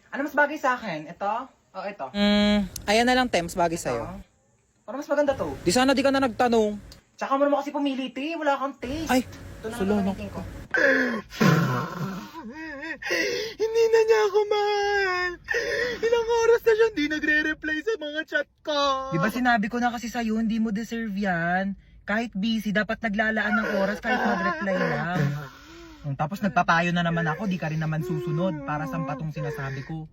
Ano mas bagay sa akin? Ito? O ito? Ayan na lang, Tems, bagay sa'yo. Para mas maganda to. Di sana di ka na nagtanong. Tsaka mo naman kasi pumili, te. Wala kang taste. Ay, ito na solo, naman no? ko. Hindi na niya ako mahal. Ilang oras na siya hindi nagre-reply sa mga chat ko. Di ba sinabi ko na kasi sa'yo, hindi mo deserve yan. Kahit busy, dapat naglalaan ng oras kahit mag-reply lang. Tapos nagpapayo na naman ako, di ka rin naman susunod para sa patong sinasabi ko.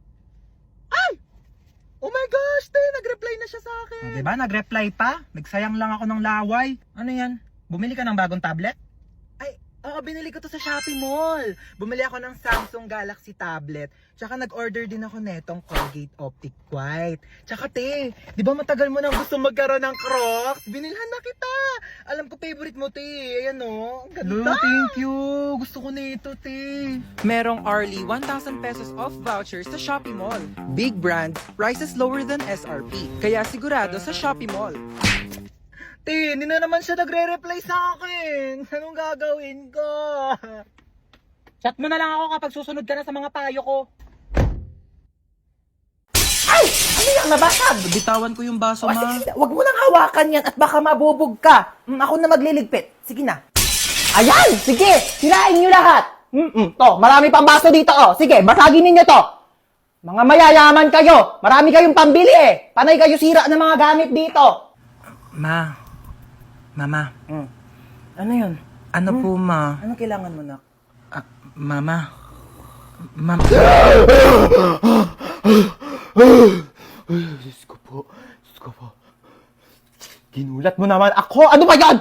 Oh my gosh, te, nag-reply na siya sa akin. O, diba? Nag-reply pa. Nagsayang lang ako ng laway. Ano yan? Bumili ka ng bagong tablet? Ay, oo, binili ko to sa Shopee Mall. Bumili ako ng Samsung Galaxy tablet. Tsaka nag-order din ako netong Colgate Optic White. Tsaka te, di ba matagal mo nang gusto magkaroon ng Crocs? Binilhan na kita. Alam ko favorite mo, te. Ayan o. Ang ganda. Thank you. Gusto ko na ito, te. Merong Arlie 1,000 pesos off vouchers sa Shopee Mall. Big brand, prices lower than SRP. Kaya sigurado sa Shopee Mall. Te, hindi na naman siya nagre-reply sa akin. Anong gagawin ko? Chat mo na lang ako kapag susunod ka na sa mga payo ko. Ay! Ano yan? Nabasag! Bitawan ko yung baso, O, ma. sige, huwag mo nang hawakan yan at baka mabubog ka. Ako na magliligpit. Sige na. Ayan! Sige! Sirain nyo lahat! To, marami pang baso dito, oh. Sige, basagin ninyo to. Mga mayayaman kayo. Marami kayong pambili eh. Panay kayo sira ng mga gamit dito. Mama, Ano yun? ano po ma? Ano kailangan mo, nak? Mama. Diyos ko po. Ginulat mo naman ako. Ano ba yan?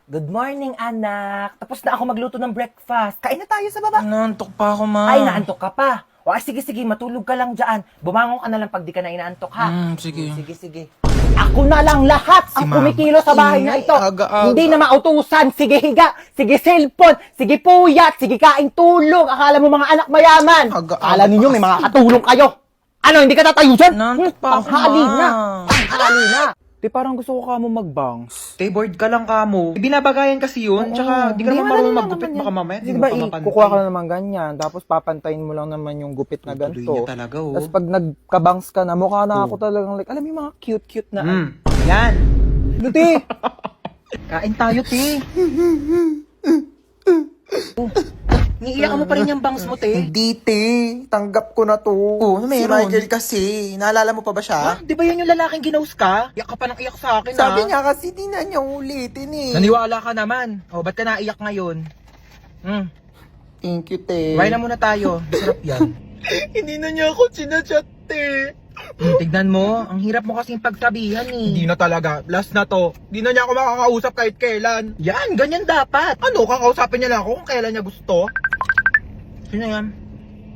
Good morning, anak. Tapos na ako magluto ng breakfast. Kain na tayo sa baba. Naantok pa ako, ma. Ay, naantok ka pa. O, sige, matulog ka lang dyan. Bumangon ka na lang pag di ka na inaantok, ha? Sige. Sige. Ako na lang lahat ang Mama. kumikilo sa bahay na ito. Aga-aga. Hindi na mautusan. Sige higa, sige cellphone, sige puyat, sige kain tulog. Akala mo mga anak mayaman. Aga-aga Akala ninyo may mga katulong kayo. Ano, hindi ka tatayo dyan? Nantok pa ako, Panghali Ma. na. Panghali na. Di parang gusto ko ka mo magbangs. Te, bored ka lang kamo. Binabagayan kasi yun. Tsaka, di ka naman marunong maggupit. Baka mamaya, di Di mo ba, pa mapantay. kukuha ka na naman ganyan, tapos papantayin mo lang naman yung gupit na Tuloy ganito. niya talaga, oh. Tapos pag nagkabangs ka na, mukha na ako talagang like, alam mo yung mga cute-cute na. Yan. Luti! Kain tayo, te. Niiyak mo pa rin yung bangs mo, te. Hindi, te. Tanggap ko na to. ano Si meron? Michael kasi. Naalala mo pa ba siya? Di ba yun yung lalaking ginaus ka? Iyak ka pa ng iyak sa akin, Sabi niya kasi di na niya ulitin eh. Naniwala ka naman. O, ba't ka naiyak ngayon? Thank you, te. Kumain na muna tayo. Sarap yan. Hindi na niya ako sinachat, te. Tignan mo, ang hirap mo kasing pagsabihan Hindi eh. na talaga. Last na to. Hindi na niya ako makakausap kahit kailan. Yan, ganyan dapat. Ano, kakausapin niya lang ako kung kailan niya gusto? Sino yan?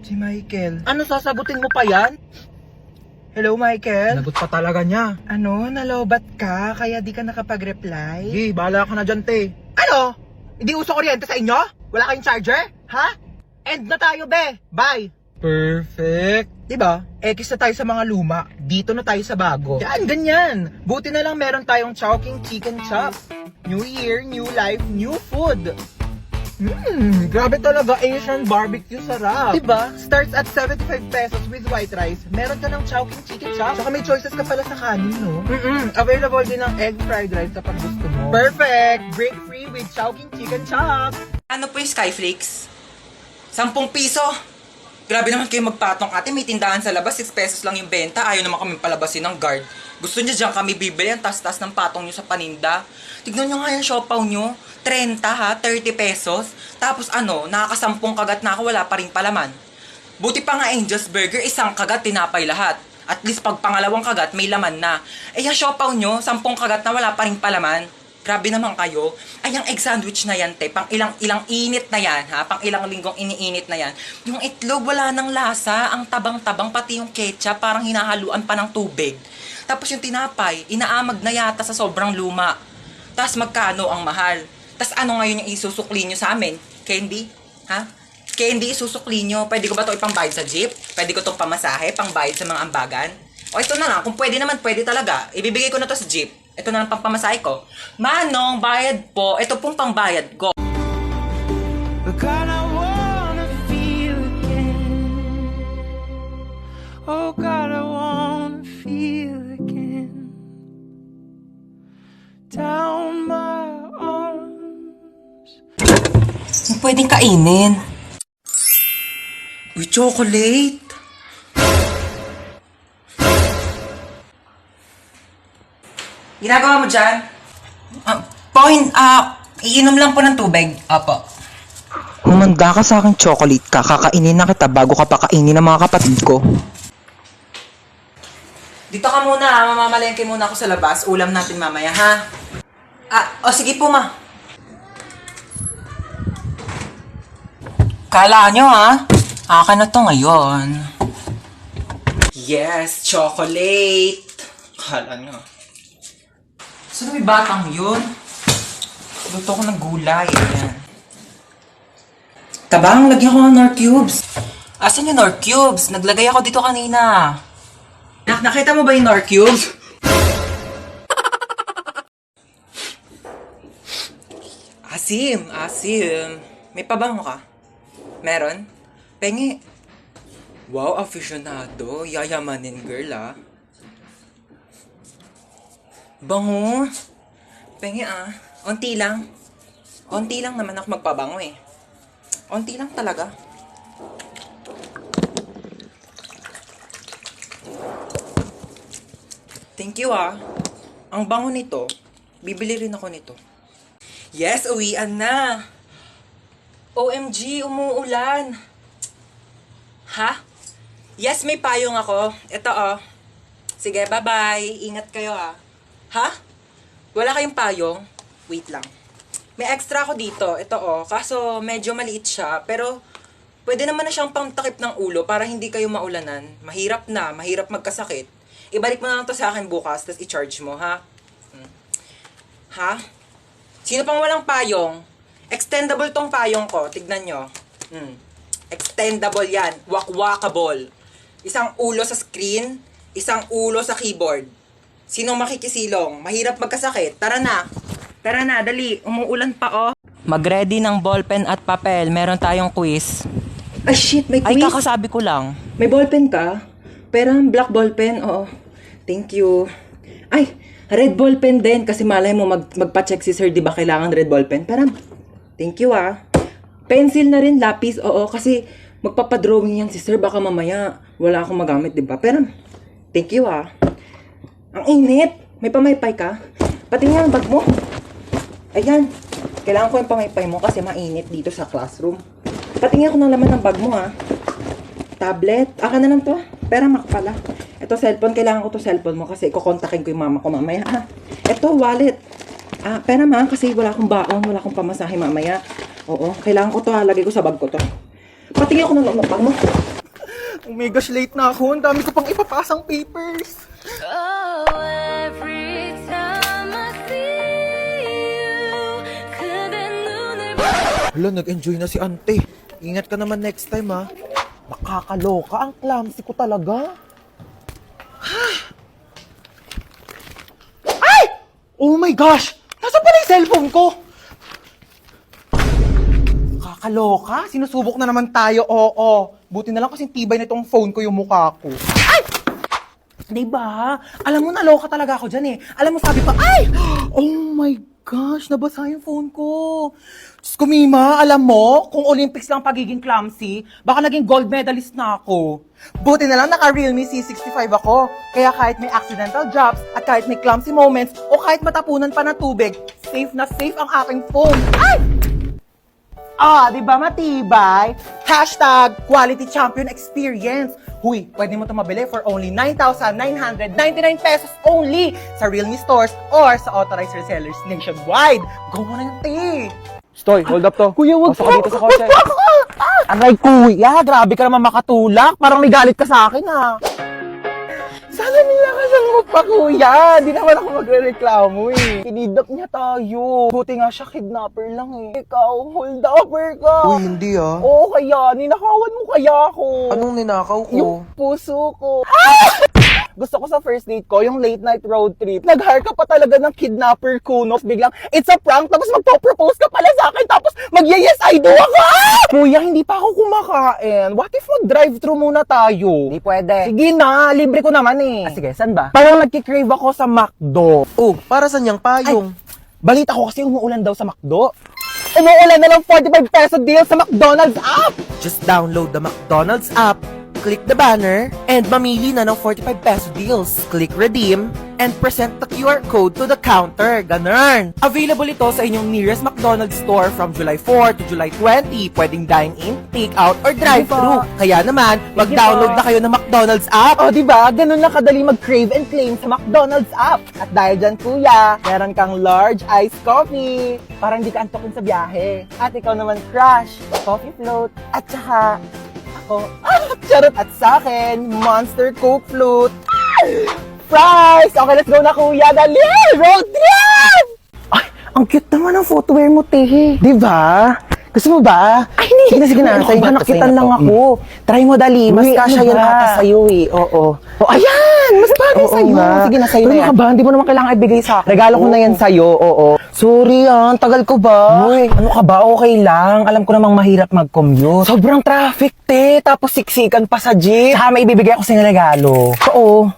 Si Michael. Ano, sasagutin mo pa yan? Hello, Michael? Nagot pa talaga niya. Ano, nalobat ka, kaya di ka nakapag-reply? Sige, bahala ka na dyan, te. Ano? Hindi uso kuryente sa inyo? Wala kayong charger? Ha? End na tayo, be. Bye. Perfect. Diba? X na tayo sa mga luma. Dito na tayo sa bago. Yan, ganyan. Buti na lang meron tayong Chowking Chicken Chop. New year, new life, new food. Grabe talaga, Asian barbecue sarap. Diba? Starts at 75 pesos with white rice. Meron ka ng Chowking Chicken Chop. Saka may choices ka pala sa kanin, no? Available din ng egg fried rice kapag gusto mo. Perfect! Break free with Chowking Chicken Chop. Ano po yung Skyflakes? 10 piso. Grabe naman kayo magpatong, ate. May tindahan sa labas, 6 pesos lang yung benta. Ayaw naman kami palabasin ng guard. Gusto niya dyan kami bibili ang tas-tas ng patong nyo sa paninda. Tignan nyo nga yung siopaw nyo. 30 ha, 30 pesos. Tapos ano, nakakasampung kagat na ako, wala pa rin palaman. Buti pa nga Angel's Burger, isang kagat, tinapay lahat. At least pag pangalawang kagat, may laman na. Eh yung siopaw nyo, 10 kagat na wala pa rin palaman. Grabe naman kayo. Ay, yung egg sandwich na yan, te. Pang ilang init na yan, ha? Pang ilang linggong iniinit na yan. Yung itlog, wala ng lasa. Ang tabang-tabang, pati yung ketchup, parang hinahaluan pa ng tubig. Tapos yung tinapay, inaamag na yata sa sobrang luma. Tapos magkano ang mahal? Tapos ano ngayon yung isusukli nyo sa amin? Candy? Ha? Candy, isusukli nyo. Pwede ko ba ito ipangbayad sa jeep? Pwede ko itong pamasahe, pangbayad sa mga ambagan? O ito na lang, kung pwede naman, pwede talaga. Ibibigay ko na to sa jeep. Ito na lang pampamasahe ko. Manong, bayad po. Ito pong pangbayad ko. Oh God, I wanna feel again. Down my arms. Yung pwedeng kainin. Uy, chocolate. Ginagawa mo dyan? Iinom lang po ng tubig. Apo. Umanda ka sa akin, chocolate ka. Kakainin na kita bago ka pa kainin ng mga kapatid ko. Dito ka muna ha. Mamamalengke muna ako sa labas. Ulam natin mamaya ha. Sige po ma. Kala nyo ha. Akin na to ngayon. Yes, chocolate. Kala nyo. Sino may batang yun? Luto ko ng gulay. Ayan. Tabang, lagyan ko ng Nor Cubes. Asan yung Nor Cubes? Naglagay ako dito kanina. Nakita mo ba yung Nor Cubes? Asim. May pabango ka? Meron? Pengi. Wow, aficionado. Yayamanin girl ah. Bango. Pengi ah. Onti lang. Onti lang naman ako magpabango eh. Onti lang talaga. Thank you ah. Ang bango nito. Bibili rin ako nito. Yes, uwian na. OMG, umuulan. Ha? Yes, may payong ako. Ito oh. Sige, bye-bye. Ingat kayo ah. Ha? Wala kayong payong? Wait lang. May extra ako dito. Ito oh. Kaso medyo maliit siya. Pero pwede naman na siyang pangtakip ng ulo para hindi kayo maulanan. Mahirap na. Mahirap magkasakit. Ibalik mo na lang to sa akin bukas. Tapos i-charge mo ha? Ha? Sino pang walang payong? Extendable tong payong ko. Tignan nyo. Extendable yan. Wakwakable. Isang ulo sa screen. Isang ulo sa keyboard. Sinong makikisilong? Mahirap magkasakit. Tara na. Tara na, dali. Umuulan pa, oh. Mag-ready ng ballpen at papel. Meron tayong quiz. Ay, shit. May quiz? Ay, kakasabi ko lang. May ballpen ka? Pero black ballpen, oo. Thank you. Ay, red ballpen din. Kasi malay mo, magpa-check si sir, di ba kailangan red ballpen? Pero, thank you, ah. Pencil na rin, lapis, oo. Kasi magpapadrawing yan si sir. Baka mamaya wala akong magamit, di ba? Pero, thank you, ah. Ang init. May pamaypay ka? Pati nga ang bag mo. Ayan. Kailangan ko yung pamaypay mo kasi mainit dito sa classroom. Patingin ako ng laman ng bag mo, ha. Tablet. Akin na lang to. Pera mak pala. Ito cellphone. Kailangan ko to cellphone mo kasi kukontakin ko yung mama ko mamaya, ha. Ito wallet. Pera ma kasi wala akong baon. Wala akong pamasahe mamaya. Oo. Kailangan ko to, ha. Lagay ko sa bag ko to. Patingin ako ng bag mo. Oh my gosh, late na ako. Ang dami ko pang ipapasang papers. Oh, every time I see you, 그대 눈을 Hala, nag-enjoy na si ante. Ingat ka naman next time ha. Nakakaloka, ang clumsy ko talaga. Ay! Oh my gosh! Nasaan pala yung cellphone ko? Nakakaloka, sinusubok na naman tayo, oo. Buti na lang kasing tibay na itong phone ko yung mukha ko. Ay! Diba? Alam mo, naloka talaga ako dyan eh. Alam mo, sabi pa, ay! Oh my gosh, nabasa yung phone ko. Diyos ko, Mima, alam mo, kung Olympics lang pagiging clumsy, baka naging gold medalist na ako. Buti na lang naka-Realme C65 ako. Kaya kahit may accidental drops, at kahit may clumsy moments, o kahit matapunan pa ng tubig, safe na safe ang aking phone. Ay! Di ba matibay? Hashtag quality champion experience. Huy, pwede mo ito mabili for only 9,999 pesos only sa Realme stores or sa authorized resellers nationwide. Go mo na yung Stoy, hold up to. Kuya, wag Pasok ka dito sa kotse. Aray, kuya, grabe ka naman makatulak. Parang may galit ka sa akin, ha. Sana nilakasan mo pa, kuya. Di naman ako magre-reklamo, eh. Kinidnap niya tayo. Buti nga siya, kidnapper lang, eh. Ikaw, hold-upper ka. Uy, hindi ah. Oo, kaya. Ninakawan mo kaya ako. Anong ninakaw ko? Yung puso ko. Gusto ko sa first date ko, yung late night road trip. Nag-hire ka pa talaga ng kidnapper kunof. Biglang, it's a prank. Tapos magpo-propose ka pala sa akin. Tapos mag-yes, I do ako. Kuya, hindi pa ako kumakain. What if mag-drive-thru muna tayo? Hindi pwede. Sige na, libre ko naman eh. Sige, saan ba? Parang nagkikrave ako sa McDo. Oh, para saan yung payong? Balita ko kasi umuulan daw sa McDo. Umuulan na ng 45 peso deal sa McDonald's app! Just download the McDonald's app, click the banner, and mamili na ng 45 peso deals. Click redeem, and present the QR code to the counter. Ganun! Available ito sa inyong nearest McDonald's store from July 4 to July 20. Pwedeng dine-in, take-out, or drive-thru. Kaya naman, mag-download na kayo ng McDonald's app. O, diba? Ganun na kadali mag-crave and claim sa McDonald's app. At dahil dyan, kuya, meron kang large iced coffee. Parang di ka antokin sa biyahe. At ikaw naman, crush, coffee float, at saka, ako, charot. At sa akin, Monster Coke Float. Fries! Okay, let's go na, kuya. Dali! Road trip! Ay, ang cute naman ang footwear mo, te. Diba? Gusto mo ba? Ay, hindi. Sige na, sa'yo na. Nakitan lang ako. Try mo, dali. Mas kasya yan ata sa'yo eh. Oo. Oh, ayan! Mas bagay sa'yo. Sige na, sa'yo na yan. Ba? Hindi mo naman kailangan ibigay sa akin. Regalo ko na yan sa'yo. Oo. Sorry tagal ko ba? Uy, ano ka ba? Okay lang. Alam ko namang mahirap mag-commute. Sobrang traffic, te. Tapos siksikan pa sa jeep. Saka may ibibigay ako sa'yo regalo. Oo.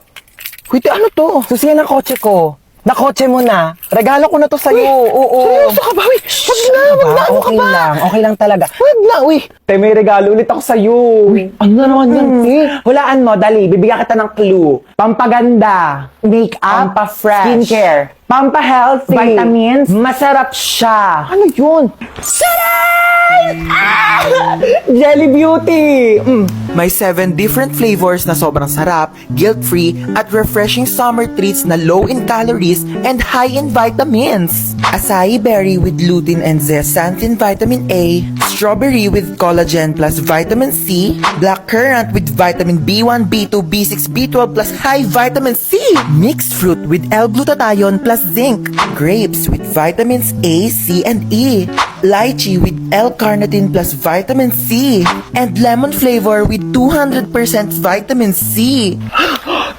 Wait, ano to? Susiyan ng kotse ko. Nakotse mo na. Regalo ko na to sa'yo. Oo. Seryoso ka ba? Wait, wag na. Ano ka ba? Okay lang talaga. Wag na, uy. Te, may regalo ulit ako sa'yo. Ano na naman yan, te? Hulaan mo, dali. Bibigyan kita ng clue. Pampaganda. Make-up. Pampa-fresh. Skincare. Pampa-healthy. Vitamins. Masarap siya. Ano yun? Jelly Beauty! May 7 different flavors na sobrang sarap, guilt-free, at refreshing summer treats na low in calories and high in vitamins. Acai berry with lutein and zeaxanthin vitamin A, strawberry with collagen plus vitamin C, black currant with vitamin B1, B2, B6, B12 plus high vitamin C, mixed fruit with L-glutathione plus zinc, grapes with vitamins A, C, and E, lychee with L-carnitine plus vitamin C, and lemon flavor with 200% vitamin C.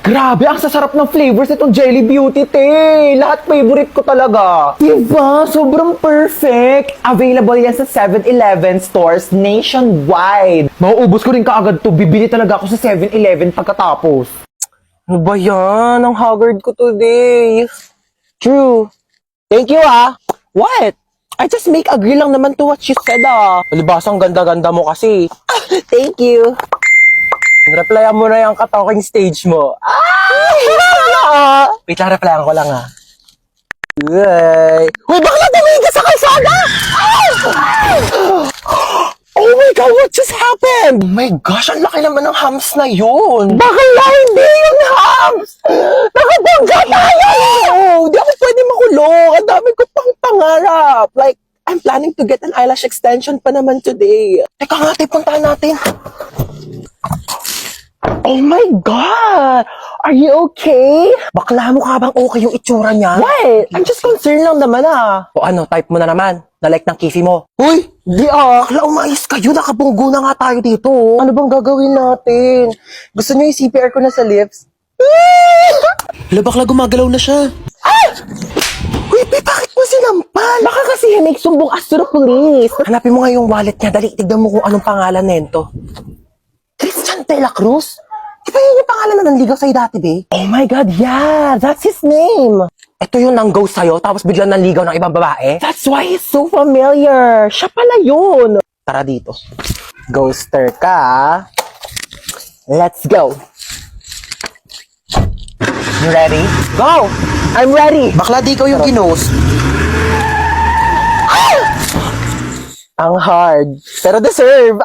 Grabe, ang sasarap ng flavors nitong Jelly Beauty, te. Lahat favorite ko talaga. Diba? Sobrang perfect. Available yan sa 7-Eleven stores nationwide. Mauubos ko rin kaagad to. Bibili talaga ako sa 7-Eleven pagkatapos. Ano ba yan? Ang haggard ko today. True. Thank you, ah. What? I just make agree lang naman to what she said, ah. Palibasang ganda-ganda mo kasi. Thank you. Replyan mo na yung ka-talking stage mo. Wait lang, replyan ko lang, ah. Uy, bakla tumingin ka sa kalsada! Oh my God, what just happened? Oh my gosh, ang laki naman ng hams na yun. Bakla, hindi yung hams! Nakabangga tayo! Hindi ako pwede makulong. Ang dami ko pang pangarap. Like, I'm planning to get an eyelash extension pa naman today. Teka nga, puntahan natin. Oh my God! Are you okay? Bakla mo ka bang okay yung itsura niya? What? I'm just concerned lang naman, ah. O ano, type mo na naman. Na-like ng kisi mo. Uy! Di ah! Bakla, umayos kayo. Nakabunggo na nga tayo dito. Ano bang gagawin natin? Gusto niyo yung CPR ko na sa lips? Hala, bakla gumagalaw na siya. Uy, bakit mo sinampal? Baka kasi may sumbong us to the police. Hanapin mo nga yung wallet niya. Dali, tignan mo kung anong pangalan nento. Christian de la Cruz? Di ba yun yung pangalan na nanligaw sa'yo dati, be? Oh my God, yeah! That's his name! Ito yung nang-ghost sa'yo, tapos biglang nanligaw ng ibang babae? That's why he's so familiar! Siya pala yun! Tara dito. Ghoster ka, ah. Let's go! You ready? Go! I'm ready! Bakla, di ikaw yung ginost. Ang hard, pero deserve!